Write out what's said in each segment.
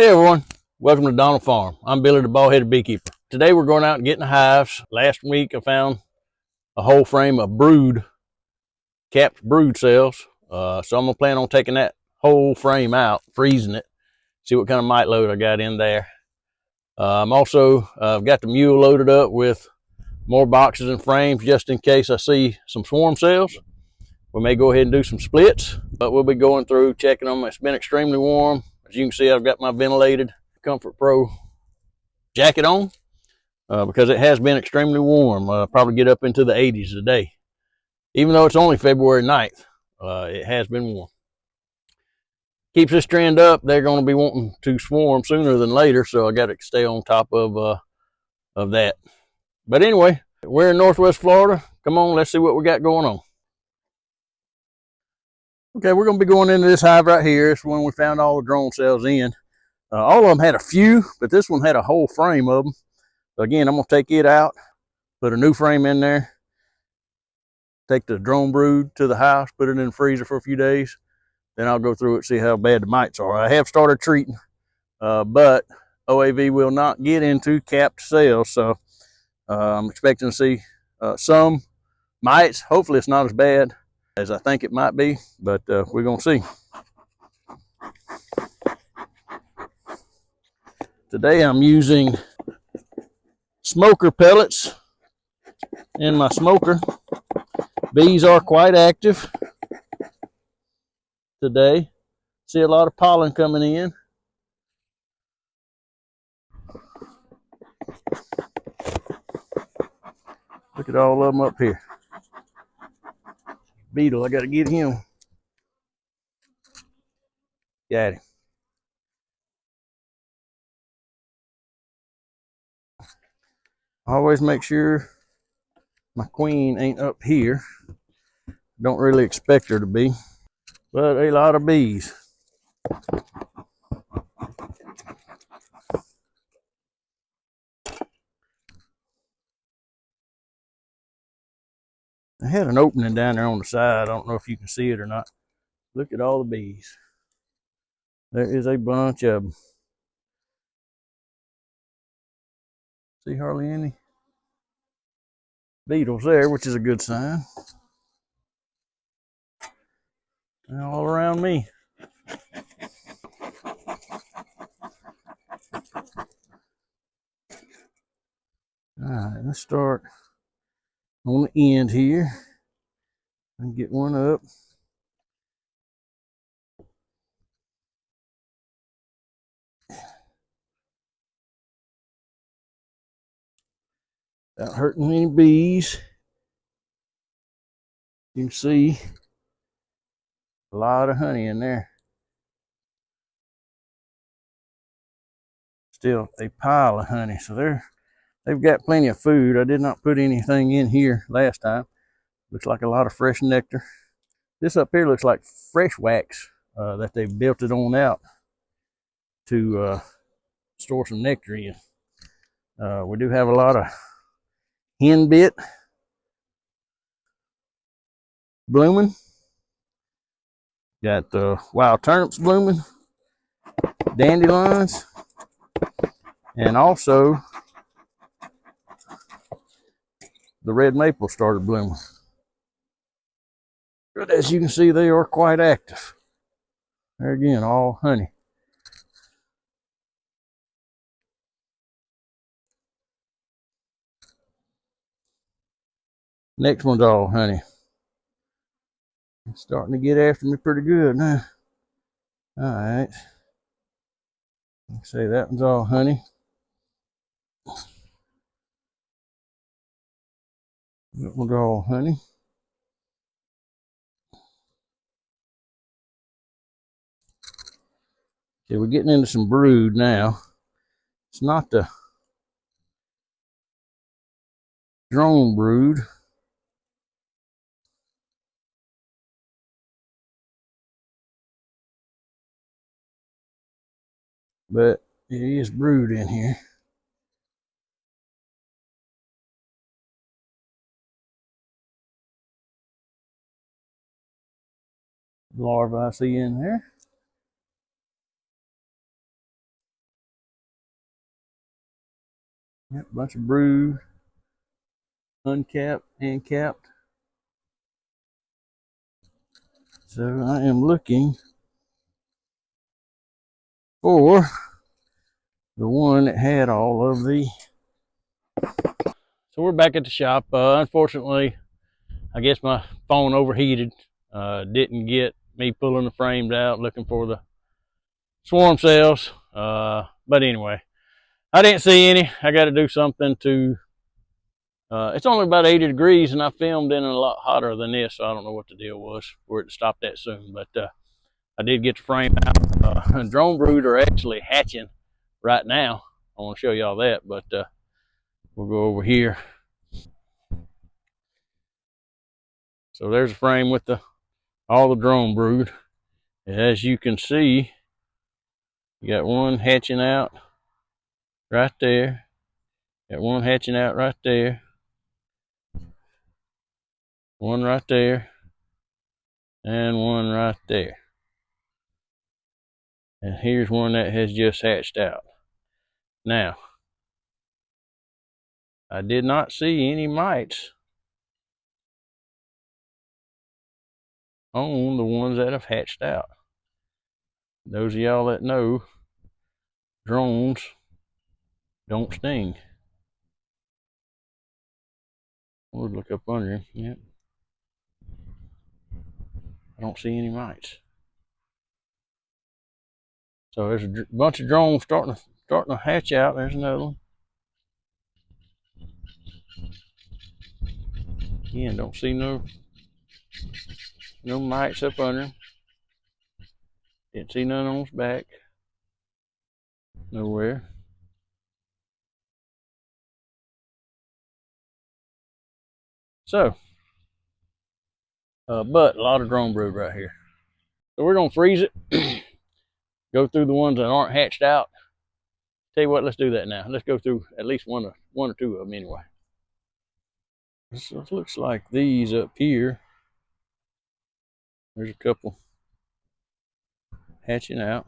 Hey everyone, welcome to Donald Farm. I'm Billy the Bald-Headed Beekeeper. Today we're going out and getting hives. Last week I found a whole frame of brood, capped brood cells. So I'm gonna plan on taking that whole frame out, freezing it, see what kind of mite load I got in there. I'm also got the mule loaded up with more boxes and frames just in case I see some swarm cells. We may go ahead and do some splits, but we'll be going through checking them. It's been extremely warm. As you can see, I've got my ventilated Comfort Pro jacket on because it has been extremely warm. Probably get up into the 80s today. Even though it's only February 9th, it has been warm. Keeps this trend up, they're going to be wanting to swarm sooner than later, so I got to stay on top of that. But anyway, we're in Northwest Florida. Come on, let's see what we got going on. Okay, we're going to be going into this hive right here. It's when we found all the drone cells in. All of them had a few, but this one had a whole frame of them. So again, I'm going to take it out, put a new frame in there, take the drone brood to the house, put it in the freezer for a few days. Then I'll go through it, see how bad the mites are. I have started treating, but OAV will not get into capped cells. So I'm expecting to see some mites. Hopefully it's not as bad as I think it might be, but we're going to see. Today I'm using smoker pellets in my smoker. Bees are quite active today. See a lot of pollen coming in. Look at all of them up here. Beetle, I got to get him. Got him. Always make sure my queen ain't up here. Don't really expect her to be, but a lot of bees. I had an opening down there on the side. I don't know if you can see it or not. Look at all the bees. There is a bunch of them. See hardly any beetles there, which is a good sign. And all around me. All right, let's start on the end here and get one up. Without hurting any bees. You can see a lot of honey in there. Still a pile of honey. So they've got plenty of food. I did not put anything in here last time. Looks like a lot of fresh nectar. This up here looks like fresh wax that they built it on out to store some nectar in. We do have a lot of henbit blooming. Got wild turnips blooming, dandelions, and also the red maple started blooming. But as you can see, they are quite active. There again, all honey. Next one's all honey. It's starting to get after me pretty good now. All right. Say that one's all honey. That one's all honey. Okay, we're getting into some brood now. It's not the drone brood. But it is brood in here. Larvae I see in there. Yep, bunch of brood, uncapped and capped. So I am looking for the one that had all of the. So we're back at the shop. Unfortunately, I guess my phone overheated. Didn't get me pulling the frames out, looking for the swarm cells. But anyway, I didn't see any. I got to do something to. It's only about 80 degrees, and I filmed in a lot hotter than this, so I don't know what the deal was for it to stop that soon. But I did get the frame out. Drone brood are actually hatching right now. I want to show y'all that, but we'll go over here. So there's a frame with all the drone brood. As you can see, you got one hatching out right there. Got one hatching out right there. One right there. And one right there. And here's one that has just hatched out. Now, I did not see any mites on the ones that have hatched out. Those of y'all that know, drones don't sting. We'll look up under him. Yep. I don't see any mites. So there's a bunch of drones starting to hatch out. There's another one. Again, don't see no mites up under him. Didn't see none on his back. Nowhere. So, but a lot of drone brood right here. So we're gonna freeze it. Go through the ones that aren't hatched out. Tell you what, let's do that now. Let's go through at least one or two of them anyway. This looks like these up here. There's a couple hatching out.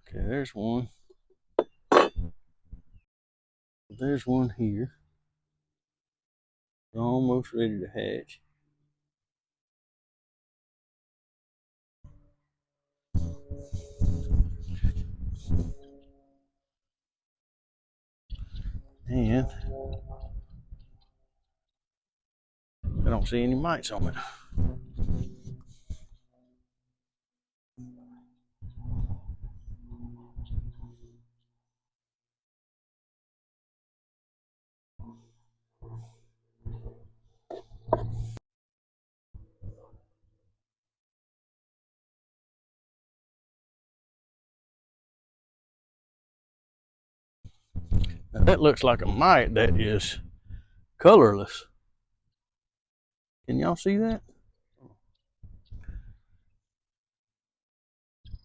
Okay, there's one. There's one here. They're almost ready to hatch. And I don't see any mites on it. Now that looks like a mite that is colorless. Can y'all see that?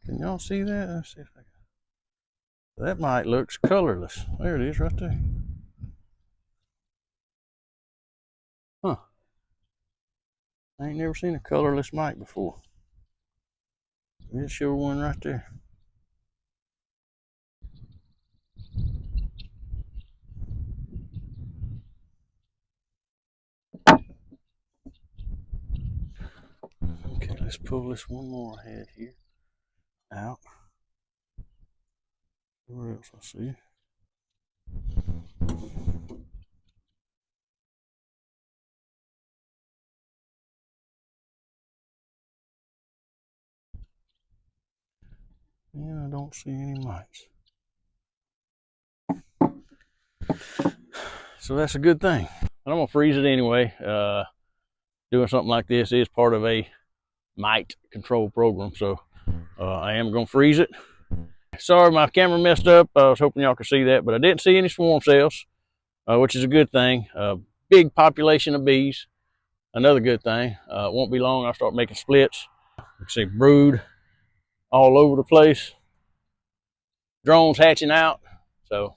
Can y'all see that? Let's see if I can. That mite looks colorless. There it is right there. Huh. I ain't never seen a colorless mite before. There's sure one right there. Okay, let's pull this one more head here out. Where else I see? Yeah, I don't see any mites. So that's a good thing. And I'm gonna freeze it anyway. Doing something like this is part of a mite control program, so I am gonna freeze it. Sorry, my camera messed up. I was hoping y'all could see that, but I didn't see any swarm cells, which is a good thing. Big population of bees, another good thing. It won't be long, I'll start making splits. You can see brood all over the place. Drones hatching out, so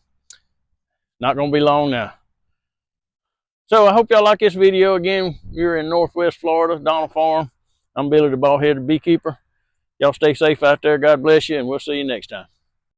not gonna be long now. So I hope y'all like this video. Again, you're in Northwest Florida, Donald Farm. I'm Billy the Bald-Headed Beekeeper. Y'all stay safe out there. God bless you, and we'll see you next time.